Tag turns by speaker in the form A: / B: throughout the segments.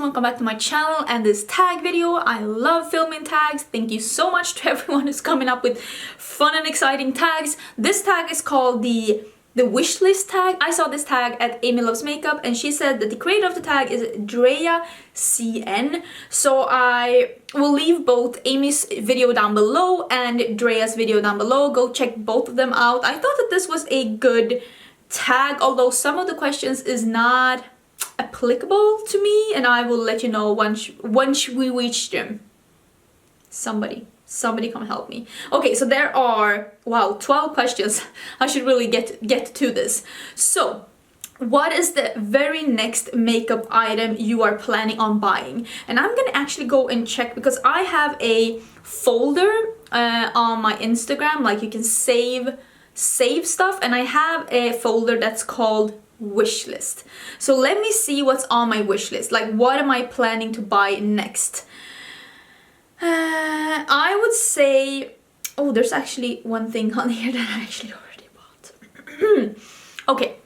A: welcome back to my channel and this tag video. I love filming tags. Thank you so much to everyone who's coming up with fun and exciting tags. This tag is called the Wishlist tag. I saw this tag at Amy Loves Makeup and she said that the creator of the tag is Drea CN. So I will leave both Amy's video down below and Drea's video down below. Go check both of them out. I thought that this was a good tag, although some of the questions is not applicable to me, and I will let you know once we reach them. Somebody come help me. Okay, so there are 12 questions. I should really get to this. So what is the very next makeup item you are planning on buying? And I'm gonna actually go and check because I have a folder on my Instagram, like you can save stuff, and I have a folder that's called Wishlist. So let me see what's on my wish list. Like, what am I planning to buy next? I would say, oh, there's actually one thing on here that I actually already bought. Okay,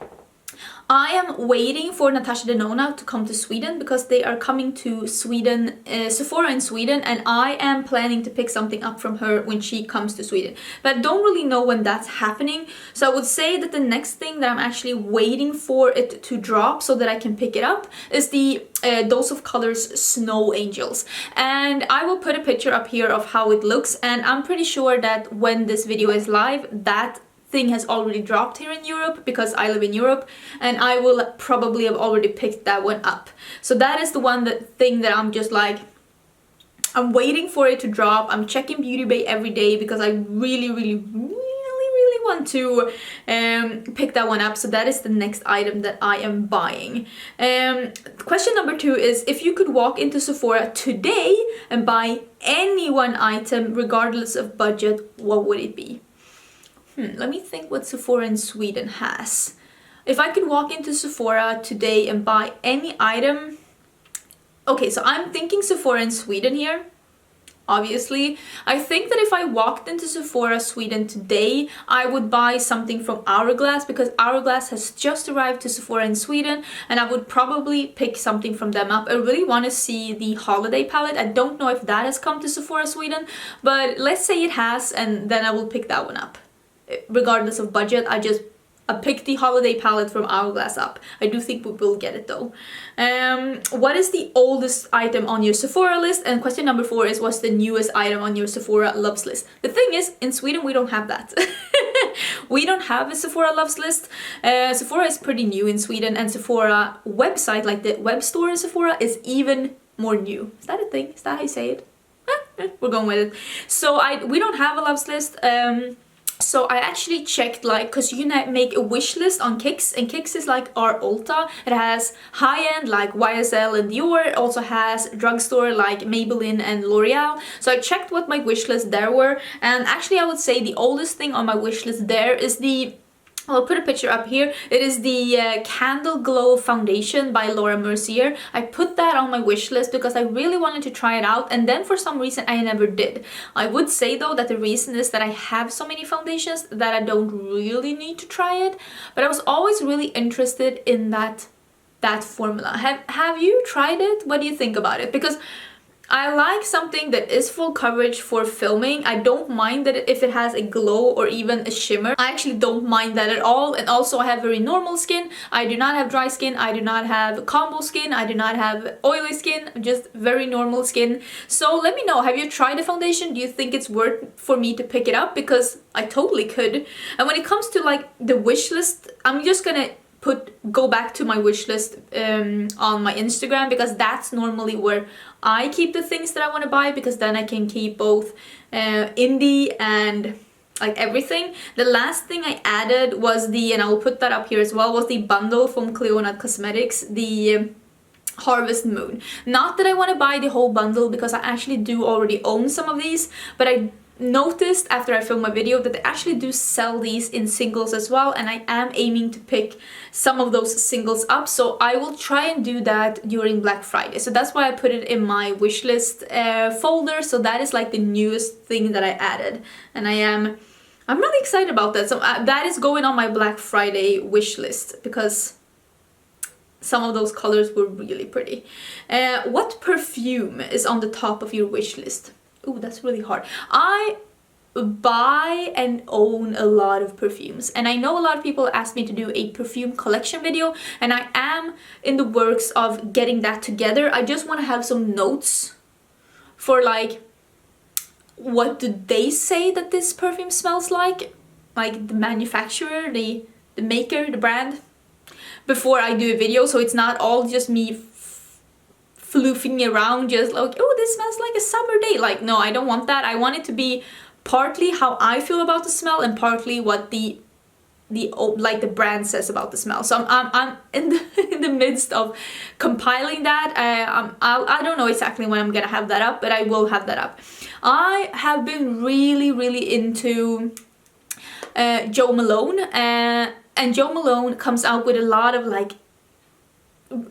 A: I am waiting for Natasha Denona to come to Sweden because they are coming to Sweden, Sephora in Sweden, and I am planning to pick something up from her when she comes to Sweden. But I don't really know when that's happening. So I would say that the next thing that I'm actually waiting for it to drop so that I can pick it up is the Dose of Colors Snow Angels. And I will put a picture up here of how it looks, and I'm pretty sure that when this video is live, that thing has already dropped here in Europe because I live in Europe, and I will probably have already picked that one up. So that is the thing that I'm just like, I'm waiting for it to drop. I'm checking Beauty Bay every day because I really want to pick that one up. So that is the next item that I am buying. Question number 2 is, if you could walk into Sephora today and buy any one item regardless of budget, what would it be? Let me think what Sephora in Sweden has. If I could walk into Sephora today and buy any item... Okay, so I'm thinking Sephora in Sweden here, obviously. I think that if I walked into Sephora Sweden today, I would buy something from Hourglass because Hourglass has just arrived to Sephora in Sweden, and I would probably pick something from them up. I really want to see the holiday palette. I don't know if that has come to Sephora Sweden, but let's say it has, and then I will pick that one up. Regardless of budget, I picked the holiday palette from Hourglass up. I do think we will get it though. What is the oldest item on your Sephora list? And question number 4 is, what's the newest item on your Sephora Loves List? The thing is, in Sweden we don't have that. We don't have a Sephora Loves List. Sephora is pretty new in Sweden, and Sephora website, like the web store in Sephora, is even more new. Is that a thing? Is that how you say it? We're going with it. So we don't have a Loves List. So I actually checked, like, because you can make a wish list on Kicks, and Kicks is like our Ulta. It has high-end like YSL and Dior. It also has drugstore like Maybelline and L'Oreal. So I checked what my wish list there were, and actually I would say the oldest thing on my wish list there is the... I'll put a picture up here. It is the Candle Glow Foundation by Laura Mercier. I put that on my wish list because I really wanted to try it out, and then for some reason I never did. I would say though that the reason is that I have so many foundations that I don't really need to try it, but I was always really interested in that formula. Have you tried it? What do you think about it? Because I like something that is full coverage for filming. I don't mind that if it has a glow or even a shimmer. I actually don't mind that at all. And also I have very normal skin. I do not have dry skin. I do not have combo skin. I do not have oily skin. Just very normal skin. So let me know, have you tried a foundation? Do you think it's worth for me to pick it up? Because I totally could. And when it comes to like the wish list, I'm just gonna go back to my wish list on my Instagram, because that's normally where I keep the things that I want to buy, because then I can keep both indie and like everything. The last thing I added was and I'll put that up here as well, was the bundle from Cleona Cosmetics, the Harvest Moon. Not that I want to buy the whole bundle because I actually do already own some of these, but I noticed after I filmed my video that they actually do sell these in singles as well, and I am aiming to pick some of those singles up, so I will try and do that during Black Friday. So that's why I put it in my wishlist folder. So that is like the newest thing that I added, and I'm really excited about that. So that is going on my Black Friday wish list because some of those colors were really pretty. What perfume is on the top of your wish list? Ooh, that's really hard. I buy and own a lot of perfumes, and I know a lot of people asked me to do a perfume collection video, and I am in the works of getting that together. I just want to have some notes for like, what do they say that this perfume smells like the manufacturer, the maker, the brand, before I do a video, so it's not all just me floofing around just like, oh, this smells like a summer day. Like, no, I don't want that. I want it to be partly how I feel about the smell and partly what the brand says about the smell. So I'm in the midst of compiling that. I don't know exactly when I'm gonna have that up, but I will have that up. I have been really into Jo Malone, and Jo Malone comes out with a lot of like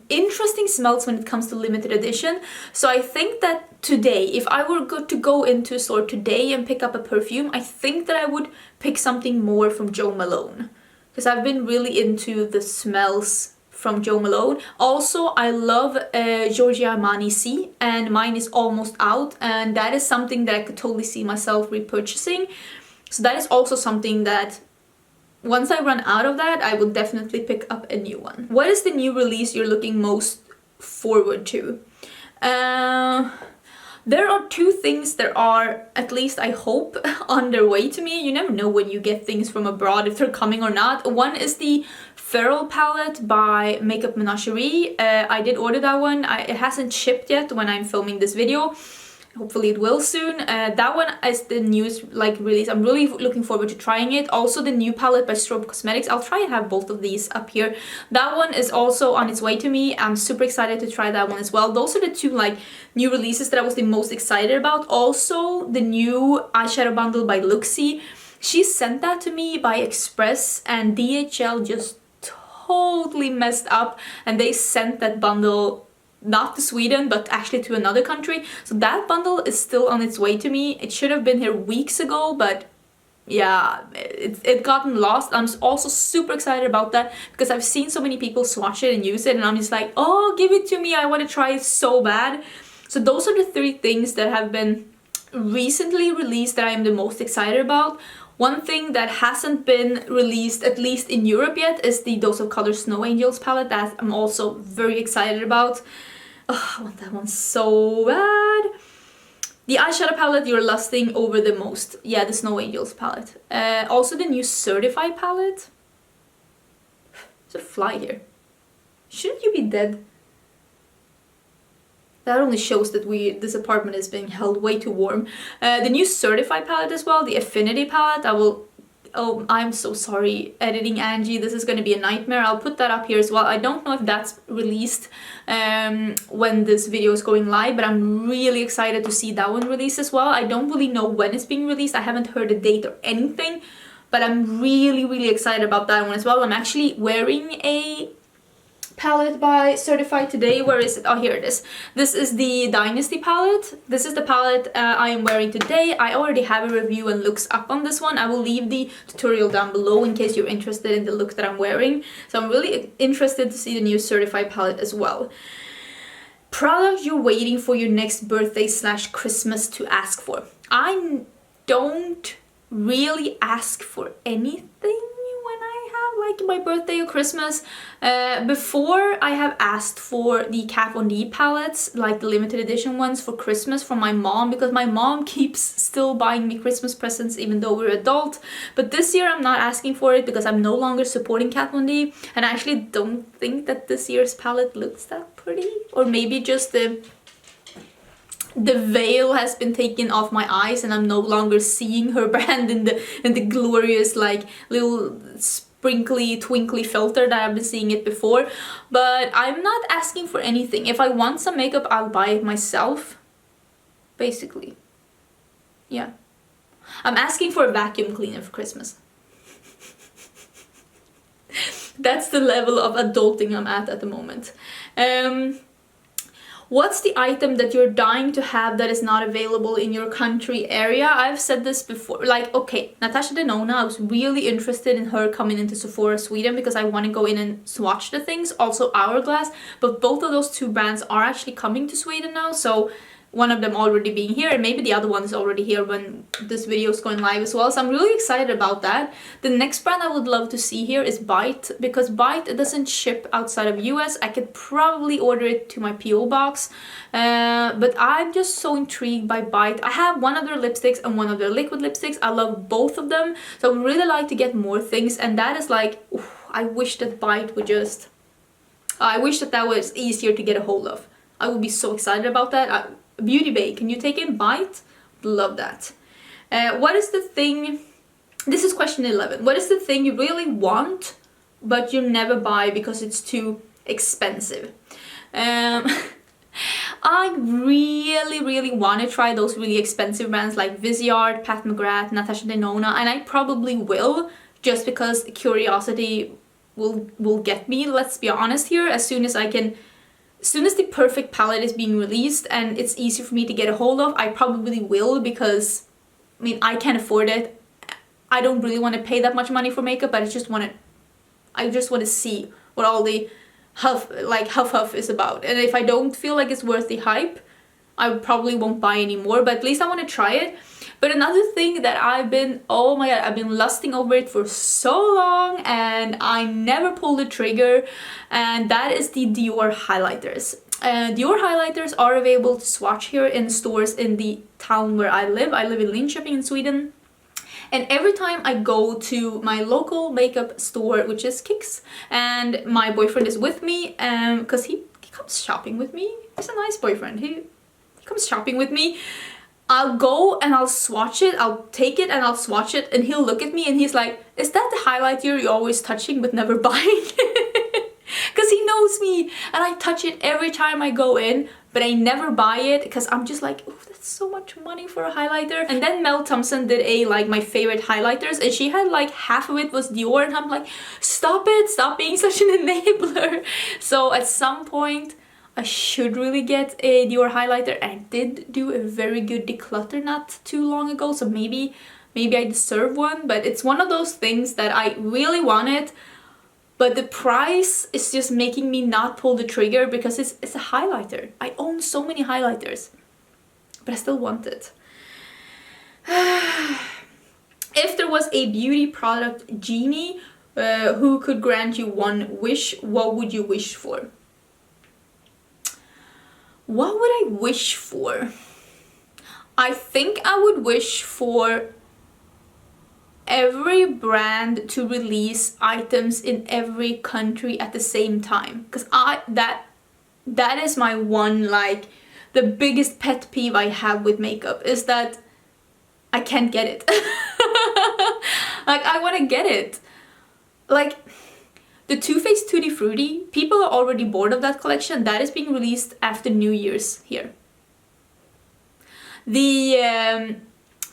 A: interesting smells when it comes to limited edition. So I think that today, if I were to go into a store today and pick up a perfume, I think that I would pick something more from Jo Malone, because I've been really into the smells from Jo Malone. Also, I love Giorgio Armani C, and mine is almost out, and that is something that I could totally see myself repurchasing. So that is also something that once I run out of that, I will definitely pick up a new one. What is the new release you're looking most forward to? There are two things that are, at least I hope, on their way to me. You never know when you get things from abroad, if they're coming or not. One is the Feral palette by Makeup Menagerie. I did order that one. It hasn't shipped yet when I'm filming this video. Hopefully it will soon. That one is the newest release. I'm really looking forward to trying it. Also the new palette by Strobe Cosmetics. I'll try and have both of these up here. That one is also on its way to me. I'm super excited to try that one as well. Those are the two new releases that I was the most excited about. Also the new eyeshadow bundle by Luxie. She sent that to me by Express, and DHL just totally messed up, and they sent that bundle not to Sweden, but actually to another country. So that bundle is still on its way to me. It should have been here weeks ago, but yeah, it gotten lost. I'm also super excited about that because I've seen so many people swatch it and use it, and I'm just like, oh, give it to me. I want to try it so bad. So those are the three things that have been recently released that I am the most excited about. One thing that hasn't been released, at least in Europe yet, is the Dose of Color Snow Angels palette that I'm also very excited about. Oh, I want that one so bad. The eyeshadow palette you're lusting over the most. Yeah, the Snow Angels palette. Also the new Certified palette. There's a fly here. Shouldn't you be dead? That only shows that this apartment is being held way too warm. The new Certified palette as well, the Affinity palette. Oh, I'm so sorry, editing Angie. This is going to be a nightmare. I'll put that up here as well. I don't know if that's released when this video is going live, but I'm really excited to see that one released as well. I don't really know when it's being released. I haven't heard a date or anything, but I'm really excited about that one as well. I'm actually wearing a palette by Certified today. Where is it? Oh, here it is. This is the Dynasty palette. This is the palette I am wearing today. I already have a review and looks up on this one. I will leave the tutorial down below in case you're interested in the look that I'm wearing. So I'm really interested to see the new Certified palette as well. Product you're waiting for your next birthday / Christmas to ask for. I don't really ask for anything my birthday or Christmas. Before, I have asked for the Kat Von D palettes, like the limited edition ones for Christmas from my mom, because my mom keeps still buying me Christmas presents even though we're adult. But this year I'm not asking for it because I'm no longer supporting Kat Von D, and I actually don't think that this year's palette looks that pretty. Or maybe just the veil has been taken off my eyes and I'm no longer seeing her brand in the glorious little sprinkly twinkly filter that I've been seeing it before. But I'm not asking for anything. If I want some makeup, I'll buy it myself, basically. Yeah, I'm asking for a vacuum cleaner for Christmas. That's the level of adulting I'm at the moment. What's the item that you're dying to have that is not available in your country area? I've said this before, like, okay, Natasha Denona, I was really interested in her coming into Sephora Sweden because I want to go in and swatch the things, also Hourglass, but both of those two brands are actually coming to Sweden now, so one of them already being here, and maybe the other one is already here when this video is going live as well, so I'm really excited about that. The next brand I would love to see here is Bite, because Bite, it doesn't ship outside of US. I could probably order it to my PO box, but I'm just so intrigued by Bite. I have one of their lipsticks and one of their liquid lipsticks. I love both of them, so I would really like to get more things, and that is like, oof, I wish that Bite would just... I wish that that was easier to get a hold of. I would be so excited about that. Beauty Bay, can you take in Bite? Love that. What is the thing... This is question 11. What is the thing you really want but you never buy because it's too expensive? I really want to try those really expensive brands like Viseart, Pat McGrath, Natasha Denona, and I probably will, just because curiosity will get me, let's be honest here. As soon as the perfect palette is being released and it's easy for me to get a hold of, I probably will, because I mean, I can't afford it. I don't really want to pay that much money for makeup, but I just want to see what all the huff is about. And if I don't feel like it's worth the hype, I probably won't buy anymore, but at least I want to try it. But another thing that I've been, oh my god, I've been lusting over it for so long and I never pulled the trigger, and that is the Dior highlighters. Dior highlighters are available to swatch here in stores in the town where I live. I live in Linköping in Sweden. And every time I go to my local makeup store, which is Kicks, and my boyfriend is with me, because he comes shopping with me. He's a nice boyfriend. He comes shopping with me. I'll go and I'll swatch it, I'll take it and I'll swatch it, and he'll look at me and he's like, is that the highlighter you're always touching but never buying? Because he knows me and I touch it every time I go in, but I never buy it because I'm just like, oh, that's so much money for a highlighter. And then Mel Thompson did a like my favorite highlighters, and she had like half of it was Dior, and I'm like, stop it, stop being such an enabler. So at some point I should really get a Dior highlighter. I did do a very good declutter not too long ago, so maybe I deserve one, but it's one of those things that I really wanted, but the price is just making me not pull the trigger because it's a highlighter. I own so many highlighters, but I still want it. If there was a beauty product genie who could grant you one wish, what would you wish for? What would I wish for? I think I would wish for every brand to release items in every country at the same time, because that is my one, like, the biggest pet peeve I have with makeup is that I can't get it. Like, I want to get it. Like, the Too Faced Tutti Frutti, people are already bored of that collection. That is being released after New Year's here. The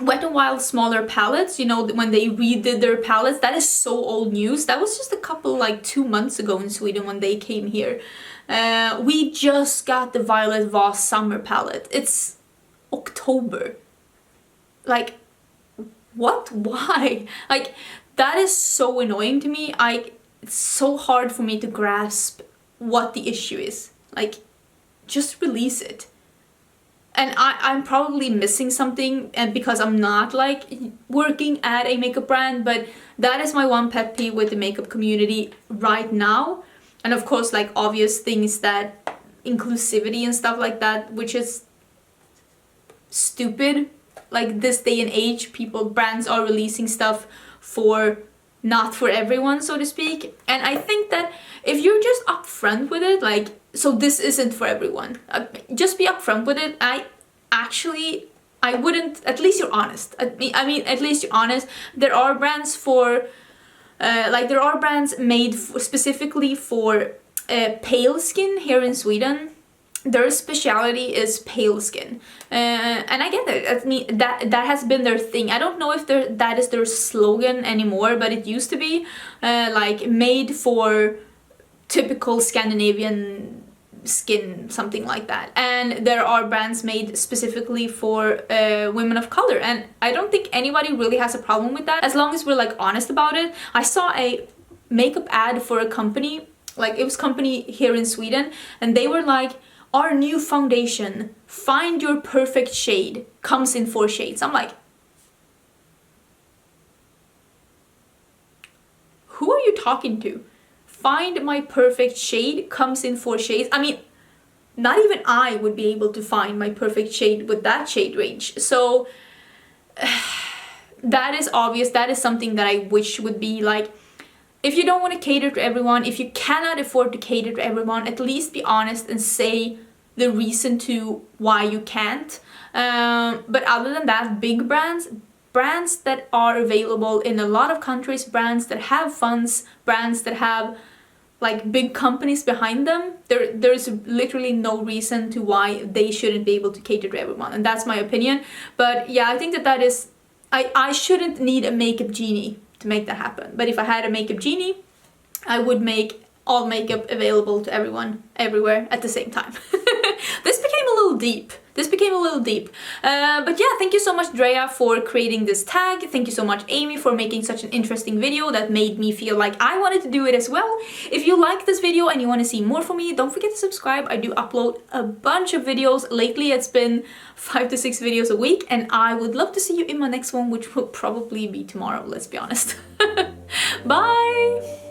A: Wet n Wild smaller palettes, you know, when they redid their palettes, that is so old news. That was just a couple, like 2 months ago in Sweden when they came here. We just got the Violet Voss summer palette. It's October. Like, what? Why? Like, that is so annoying to me. It's so hard for me to grasp what the issue is. Like, just release it. And I'm probably missing something, and because I'm not like working at a makeup brand, but that is my one pet peeve with the makeup community right now. And of course, like, obvious things that inclusivity and stuff like that, which is stupid. Like, this day and age, brands are releasing stuff for not for everyone, so to speak. And I think that if you're just upfront with it, like, so this isn't for everyone, just be upfront with it. I wouldn't, at least you're honest. I mean, at least you're honest. There are brands for, there are brands made specifically for pale skin here in Sweden. Their speciality is pale skin, and I get it. I mean, that has been their thing. I don't know if that is their slogan anymore, but it used to be like made for typical Scandinavian skin, something like that. And there are brands made specifically for women of color, and I don't think anybody really has a problem with that as long as we're like honest about it. I saw a makeup ad for a company, like it was company here in Sweden, and they were like, our new foundation, find your perfect shade, comes in 4 shades. I'm like, who are you talking to? Find my perfect shade, comes in 4 shades. I mean, not even I would be able to find my perfect shade with that shade range. So that is obvious. That is something that I wish would be like, if you don't want to cater to everyone, if you cannot afford to cater to everyone, at least be honest and say the reason to why you can't. But other than that, big brands that are available in a lot of countries, brands that have funds, brands that have like big companies behind them, there's literally no reason to why they shouldn't be able to cater to everyone, and that's my opinion. But yeah, I think that is, I shouldn't need a makeup genie to make that happen. But if I had a makeup genie, I would make all makeup available to everyone, everywhere at the same time. This became a little deep. But yeah, thank you so much, Drea, for creating this tag. Thank you so much, Amy, for making such an interesting video that made me feel like I wanted to do it as well. If you like this video and you want to see more from me, don't forget to subscribe. I do upload a bunch of videos. Lately, it's been 5 to 6 videos a week, and I would love to see you in my next one, which will probably be tomorrow, let's be honest. Bye!